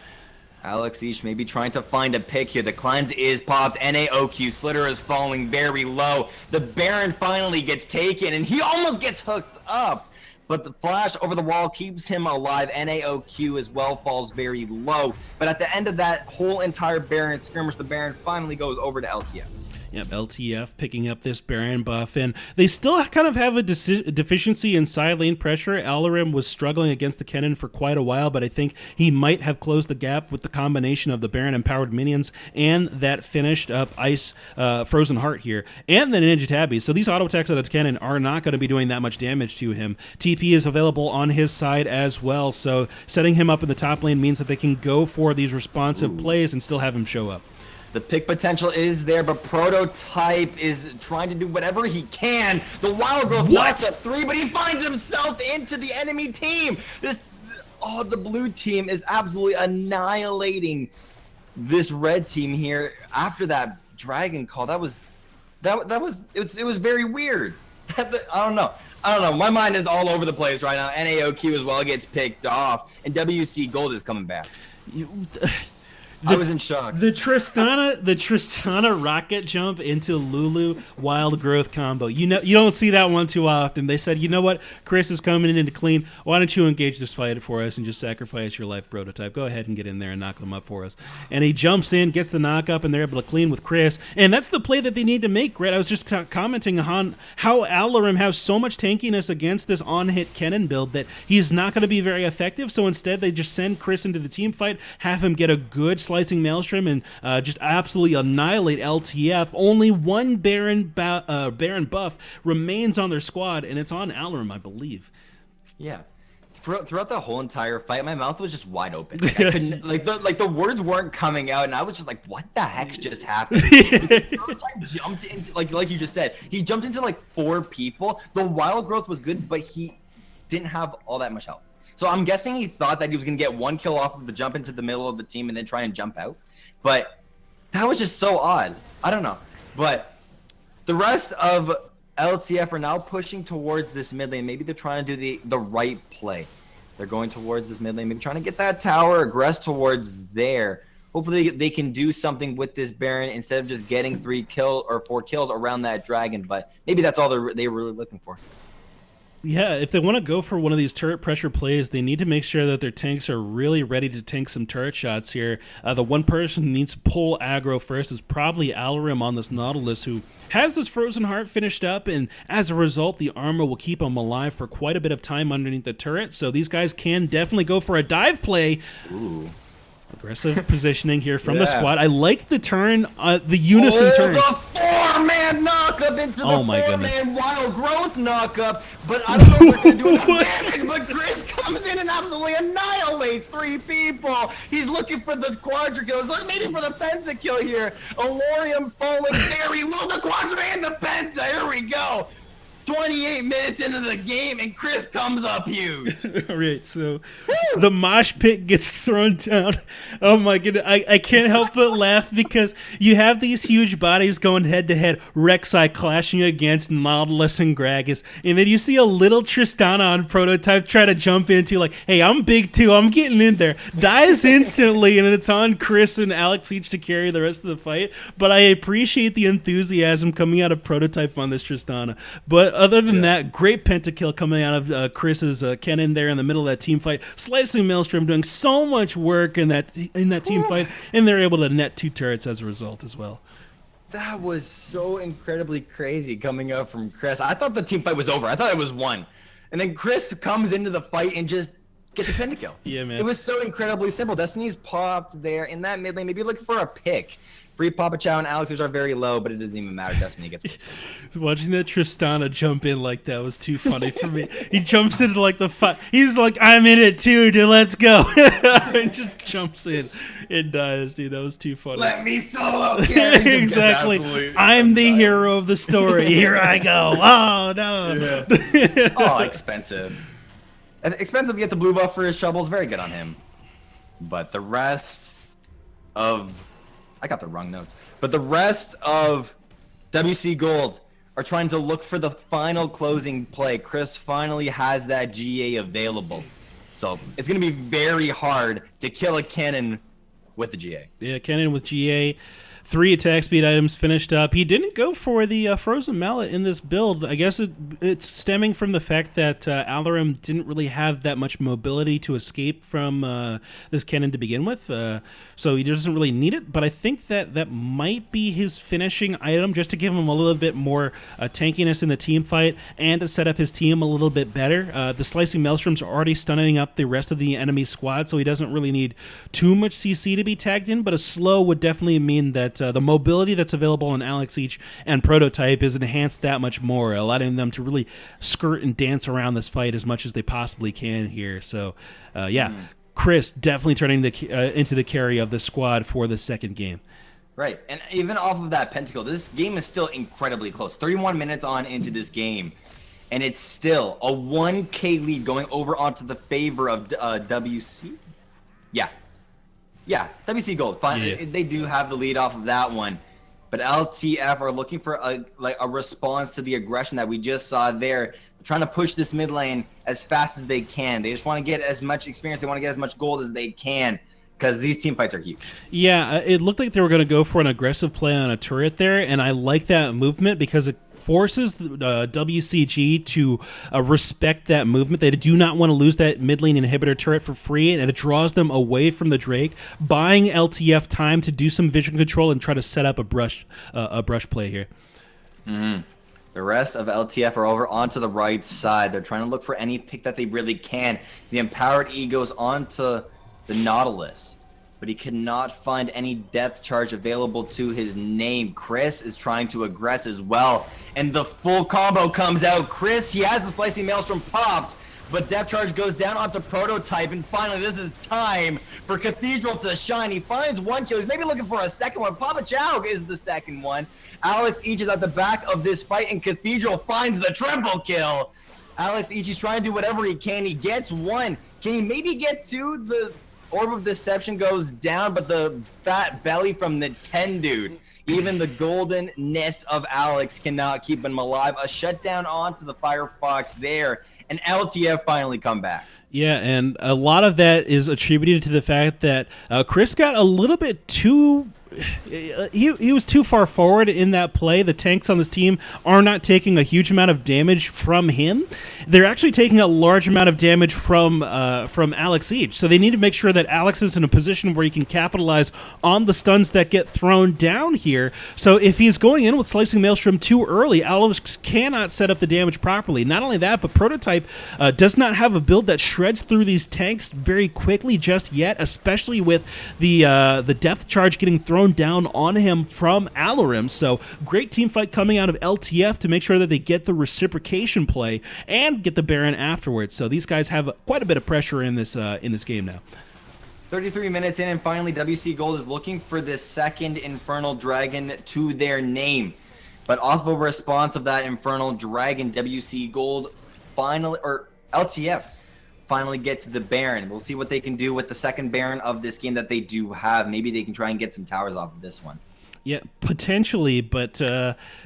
Alex Each may be trying to find a pick here. The cleanse is popped. NAOQ. Slitter is falling very low. The Baron finally gets taken, and he almost gets hooked up. But the flash over the wall keeps him alive. NAOQ as well falls very low. But at the end of that whole entire Baron skirmish, the Baron finally goes over to LTF. Yep, LTF picking up this Baron buff, and they still kind of have a deficiency in side lane pressure. Alarim was struggling against the Kennen for quite a while, but I think he might have closed the gap with the combination of the Baron-empowered minions and that finished up Ice Frozen Heart here, and the Ninja Tabby. So these auto attacks out of Kennen are not going to be doing that much damage to him. TP is available on his side as well, so setting him up in the top lane means that they can go for these responsive plays and still have him show up. The pick potential is there, but Prototype is trying to do whatever he can. The Wild Growth knocks up 3, but he finds himself into the enemy team. The blue team is absolutely annihilating this red team here. After that Dragon Call, it was very weird. I don't know. My mind is all over the place right now. NAOQ as well gets picked off, and WC Gold is coming back. I was in shock. The Tristana rocket jump into Lulu Wild Growth combo. You don't see that one too often. They said, you know what, Chris is coming in to clean. Why don't you engage this fight for us and just sacrifice your life, Prototype? Go ahead and get in there and knock them up for us. And he jumps in, gets the knock up, and they're able to clean with Chris. And that's the play that they need to make, Gret. I was just commenting on how Alarim has so much tankiness against this on-hit Kennen build that he's not going to be very effective. So instead, they just send Chris into the team fight, have him get a good slicing Maelstrom, and just absolutely annihilate LTF. Only one Baron buff remains on their squad, and it's on Alarim, I believe. Yeah. Throughout the whole entire fight, my mouth was just wide open. Like, I couldn't, the words weren't coming out, and I was just like, "What the heck just happened?" Jumped into like you just said, he jumped into like 4 people. The Wild Growth was good, but he didn't have all that much health. So I'm guessing he thought that he was going to get 1 kill off of the jump into the middle of the team and then try and jump out. But that was just so odd. I don't know. But the rest of LTF are now pushing towards this mid lane. Maybe they're trying to do the right play. They're going towards this mid lane, maybe trying to get that tower, aggress towards there. Hopefully they can do something with this Baron instead of just getting 3 kills or 4 kills around that dragon. But maybe that's all they were really looking for. Yeah, if they want to go for one of these turret pressure plays, they need to make sure that their tanks are really ready to tank some turret shots here. The one person who needs to pull aggro first is probably Alarim on this Nautilus, who has this Frozen Heart finished up, and as a result, the armor will keep him alive for quite a bit of time underneath the turret, so these guys can definitely go for a dive play. Ooh. Aggressive positioning here from the squad. I like the turn, the unison turn. The four-man knockup into the four-man wild growth knockup, but I don't know if they're going to do enough damage, but Chris comes in and absolutely annihilates 3 people. He's looking for the quadra kill. He's looking maybe for the pentakill here. Alorium falling very low. The quadra and the penta. Here we go. 28 minutes into the game, and Chris comes up huge. All right, so the mosh pit gets thrown down. Oh my goodness, I can't help but laugh because you have these huge bodies going head-to-head, Rek'Sai clashing against Nautilus and Gragas, and then you see a little Tristana on Prototype try to jump into, like, hey, I'm big too, I'm getting in there. Dies instantly, and then it's on Chris and Alex each to carry the rest of the fight, but I appreciate the enthusiasm coming out of Prototype on this Tristana. But other than that, great pentakill coming out of Chris's cannon there in the middle of that team fight. Slicing Maelstrom doing so much work in that team fight, and they're able to net 2 turrets as a result as well. That was so incredibly crazy coming up from Chris. I thought the team fight was over. I thought it was won. And then Chris comes into the fight and just gets a pentakill. Yeah, man. It was so incredibly simple. Destiny's popped there in that mid lane, maybe looking for a pick. Free Papa Chow and Alex are very low, but it doesn't even matter. Destiny gets Watching that Tristana jump in like that was too funny for me. He jumps into like the fight. He's like, I'm in it too, dude. Let's go. And just jumps in and dies, dude. That was too funny. Let me solo carry. Exactly. I'm the hero of the story. Here I go. Oh, no. Yeah. Oh, expensive. Expensive gets the blue buff for his shovels. Very good on him. But the rest of... I got the wrong notes. But the rest of WC Gold are trying to look for the final closing play. Chris finally has that GA available. So it's going to be very hard to kill a cannon with the GA. Yeah, cannon with GA. 3 attack speed items finished up. He didn't go for the Frozen Mallet in this build. I guess it's stemming from the fact that Alarim didn't really have that much mobility to escape from this cannon to begin with, so he doesn't really need it, but I think that might be his finishing item, just to give him a little bit more tankiness in the team fight and to set up his team a little bit better. The Slicing Maelstroms are already stunning up the rest of the enemy squad, so he doesn't really need too much CC to be tagged in, but a slow would definitely mean that the mobility that's available on Alex Each and Prototype is enhanced that much more, allowing them to really skirt and dance around this fight as much as they possibly can here. So, Chris definitely turning into the carry of the squad for the second game. Right, and even off of that pentakill, this game is still incredibly close. 31 minutes on into this game, and it's still a 1K lead going over onto the favor of WC? Yeah, WC Gold. Fine, they do have the lead off of that one, but LTF are looking for a response to the aggression that we just saw there. They're trying to push this mid lane as fast as they can. They just want to get as much experience. They want to get as much gold as they can, because these team fights are huge. Yeah, it looked like they were going to go for an aggressive play on a turret there, and I like that movement because it forces WCG to respect that movement. They do not want to lose that mid lane inhibitor turret for free, and it draws them away from the Drake, buying LTF time to do some vision control and try to set up a brush play here. Mm-hmm. The rest of LTF are over onto the right side. They're trying to look for any pick that they really can. The Empowered E goes onto the Nautilus, but he cannot find any depth charge available to his name. Chris is trying to aggress as well, and the full combo comes out. Chris, he has the Slicing Maelstrom popped, but depth charge goes down onto Prototype, and finally this is time for Cathedral to shine. He finds 1 kill. He's maybe looking for a second one. Papa Chow is the second one. Alex Each is at the back of this fight, and Cathedral finds the triple kill. Alex Each is trying to do whatever he can. He gets 1. Can he maybe get 2? The Orb of Deception goes down, but the fat belly from the 10 dude, even the goldenness of Alex cannot keep him alive. A shutdown onto the Firefox there, and LTF finally come back. Yeah, and a lot of that is attributed to the fact that Chris got a little bit too he was too far forward in that play. The tanks on this team are not taking a huge amount of damage from him. They're actually taking a large amount of damage from Alex Each. So they need to make sure that Alex is in a position where he can capitalize on the stuns that get thrown down here. So if he's going in with Slicing Maelstrom too early, Alex cannot set up the damage properly. Not only that, but Prototype does not have a build that shreds through these tanks very quickly just yet, especially with the depth charge getting thrown down on him from Alarim. So great team fight coming out of LTF to make sure that they get the reciprocation play and get the Baron afterwards. So these guys have quite a bit of pressure in this game now. 33 minutes in, and finally WC Gold is looking for this second Infernal Dragon to their name. But off of a response of that Infernal Dragon, WC Gold finally, or LTF, finally gets the Baron. We'll see what they can do with the second Baron of this game that they do have. Maybe they can try and get some towers off of this one. Yeah, potentially, but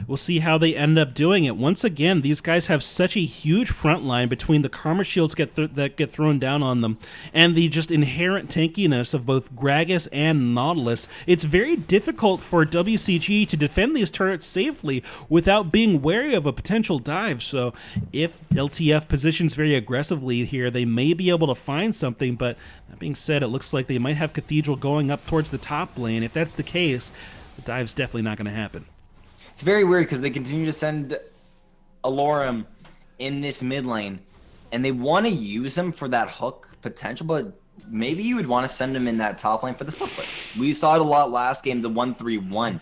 we'll see how they end up doing it. Once again, these guys have such a huge front line between the Karma Shields that get thrown down on them and the just inherent tankiness of both Gragas and Nautilus. It's very difficult for WCG to defend these turrets safely without being wary of a potential dive. So if LTF positions very aggressively here, they may be able to find something, but that being said, it looks like they might have Cathedral going up towards the top lane. If that's the case, the dive's definitely not going to happen. It's very weird because they continue to send Alorum in this mid lane, and they want to use him for that hook potential, but maybe you would want to send him in that top lane for the split play. We saw it a lot last game, the 1-3-1.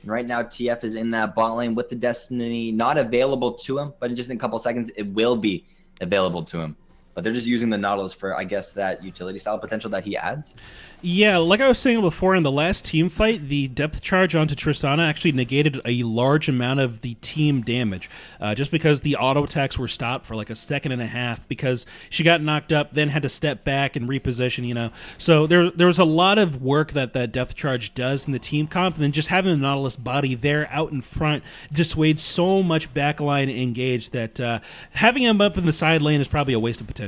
Right now, TF is in that bot lane with the Destiny not available to him, but in just in a couple seconds, it will be available to him. But they're just using the Nautilus for, I guess, that utility style potential that he adds. Yeah, like I was saying before, in the last team fight, the depth charge onto Tristana actually negated a large amount of the team damage, just because the auto attacks were stopped for like a second and a half because she got knocked up, then had to step back and reposition, you know. So there was a lot of work that depth charge does in the team comp, and then just having the Nautilus body there out in front dissuades so much backline engage that having him up in the side lane is probably a waste of potential.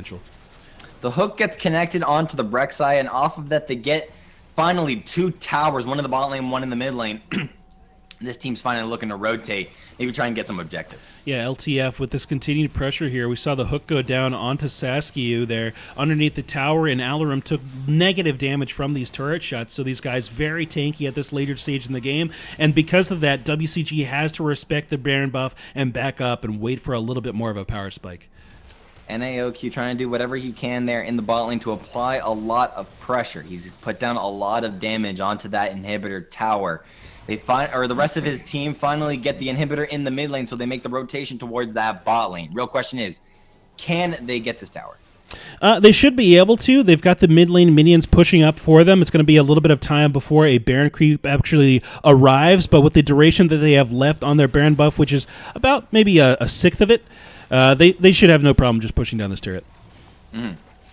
The hook gets connected onto the Brexai, and off of that they get finally two towers, one in the bot lane, one in the mid lane. This team's finally looking to rotate, maybe try and get some objectives. Yeah, LTF with this continued pressure here. We saw the hook go down onto Saskiu there underneath the tower, and Alarum took negative damage from these turret shots, so these guys very tanky at this later stage in the game, and because of that, WCG has to respect the Baron buff and back up and wait for a little bit more of a power spike. NAOQ trying to do whatever he can there in the bot lane to apply a lot of pressure. He's put down a lot of damage onto that inhibitor tower. The rest of his team finally get the inhibitor in the mid lane, so they make the rotation towards that bot lane. Real question is, can they get this tower? They should be able to. They've got the mid lane minions pushing up for them. It's going to be a little bit of time before a Baron creep actually arrives, but with the duration that they have left on their Baron buff, which is about maybe a sixth of it, they should have no problem just pushing down this turret.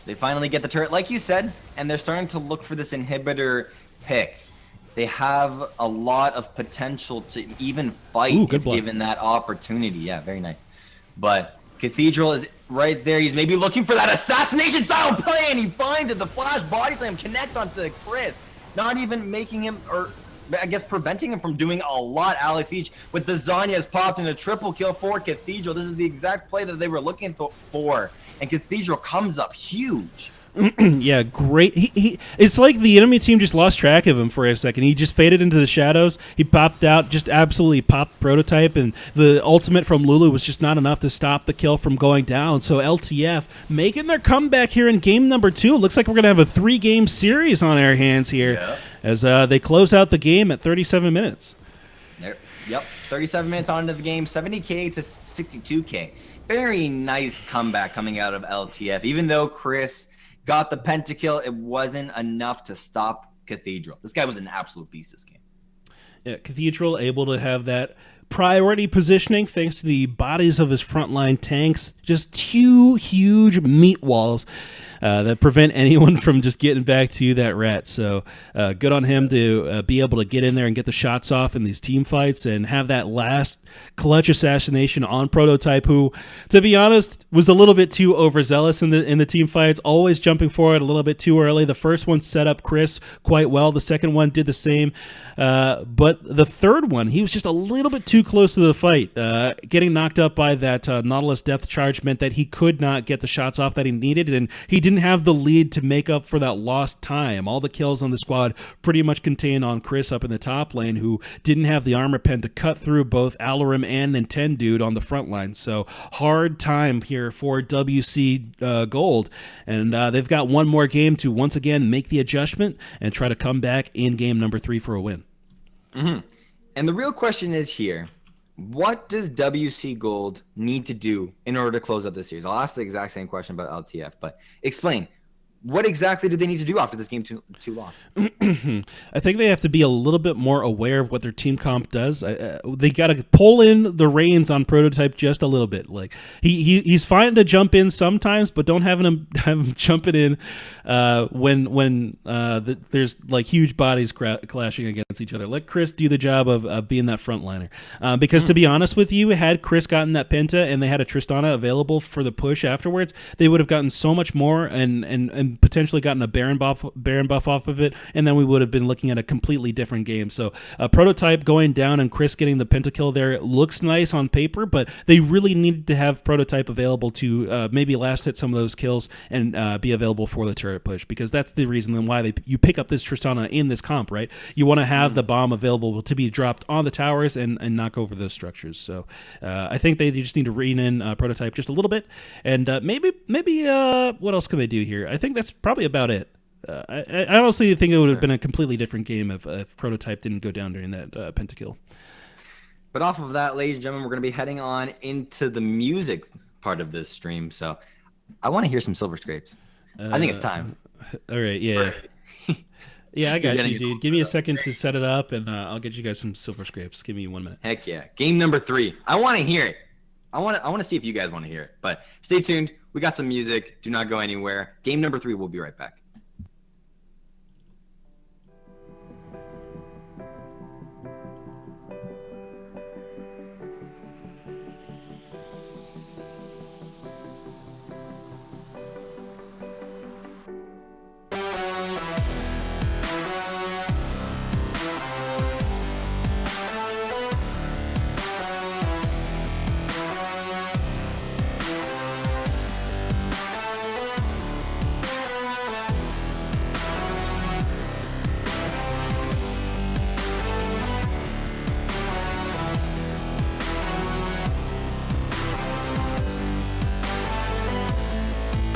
They finally get the turret, like you said, and they're starting to look for this inhibitor pick. They have a lot of potential to even fight if given that opportunity. Yeah, very nice. But Cathedral is right there. He's maybe looking for that assassination style play, and he finds it. The flash body slam connects onto Chris, not even making him, or I guess preventing him from doing a lot. Alex Each with the Zanya's popped in a triple kill for Cathedral. This is the exact play that they were looking for, and Cathedral comes up huge. Yeah, great. It's like the enemy team just lost track of him for a second. He just faded into the shadows. He popped out, just absolutely popped Prototype, and the ultimate from Lulu was just not enough to stop the kill from going down. So LTF making their comeback here in game number 2. Looks like we're going to have a 3-game series on our hands here as they close out the game at 37 minutes. Yep, 37 minutes on into the game, 70k to 62k. Very nice comeback coming out of LTF. Even though Chris got the pentakill, it wasn't enough to stop Cathedral. This guy was an absolute beast this game. Yeah, Cathedral able to have that priority positioning thanks to the bodies of his frontline tanks. Just two huge meat walls that prevent anyone from just getting back to that rat. So good on him to be able to get in there and get the shots off in these team fights and have that last clutch assassination on Prototype, who, to be honest, was a little bit too overzealous in the team fights, always jumping forward a little bit too early. The first one set up Chris quite well. The second one did the same. But the third one, he was just a little bit too close to the fight. Getting knocked up by that Nautilus Death Charge meant that he could not get the shots off that he needed, and he didn't have the lead to make up for that lost time. All the kills on the squad pretty much contained on Chris up in the top lane, who didn't have the armor pen to cut through both Alarim and Nintendude on the front line. So hard time here for WC Gold, and they've got one more game to once again make the adjustment and try to come back in game number 3 for a win. Mm-hmm. And the real question is here, what does WC Gold need to do in order to close out this series? I'll ask the exact same question about LTF, but explain. What exactly do they need to do after this game two loss? I think they have to be a little bit more aware of what their team comp does. They got to pull in the reins on Prototype just a little bit. Like he's fine to jump in sometimes, but don't have him jumping in when there's like huge bodies clashing against each other. Let Chris do the job of being that frontliner. Because to be honest with you, had Chris gotten that Penta and they had a Tristana available for the push afterwards, they would have gotten so much more and potentially gotten a Baron buff off of it, and then we would have been looking at a completely different game. So Prototype going down and Chris getting the pentakill there looks nice on paper, but they really needed to have Prototype available to maybe last hit some of those kills and be available for the turret push, because that's the reason why you pick up this Tristana in this comp, right? You want to have the bomb available to be dropped on the towers and knock over those structures. So I think they just need to rein in Prototype just a little bit, and maybe what else can they do here? I think that's probably about it. I honestly think it would have been a completely different game if Prototype didn't go down during that pentakill. But off of that, ladies and gentlemen, we're going to be heading on into the music part of this stream. So I want to hear some Silver Scrapes. I think it's time. All right, yeah. Yeah, I got you, dude. Give me a second to set it up, and I'll get you guys some Silver Scrapes. Give me 1 minute. Heck yeah. Game number 3. I want to hear it. I want to see if you guys want to hear it. But stay tuned. We got some music. Do not go anywhere. Game number 3. We'll be right back.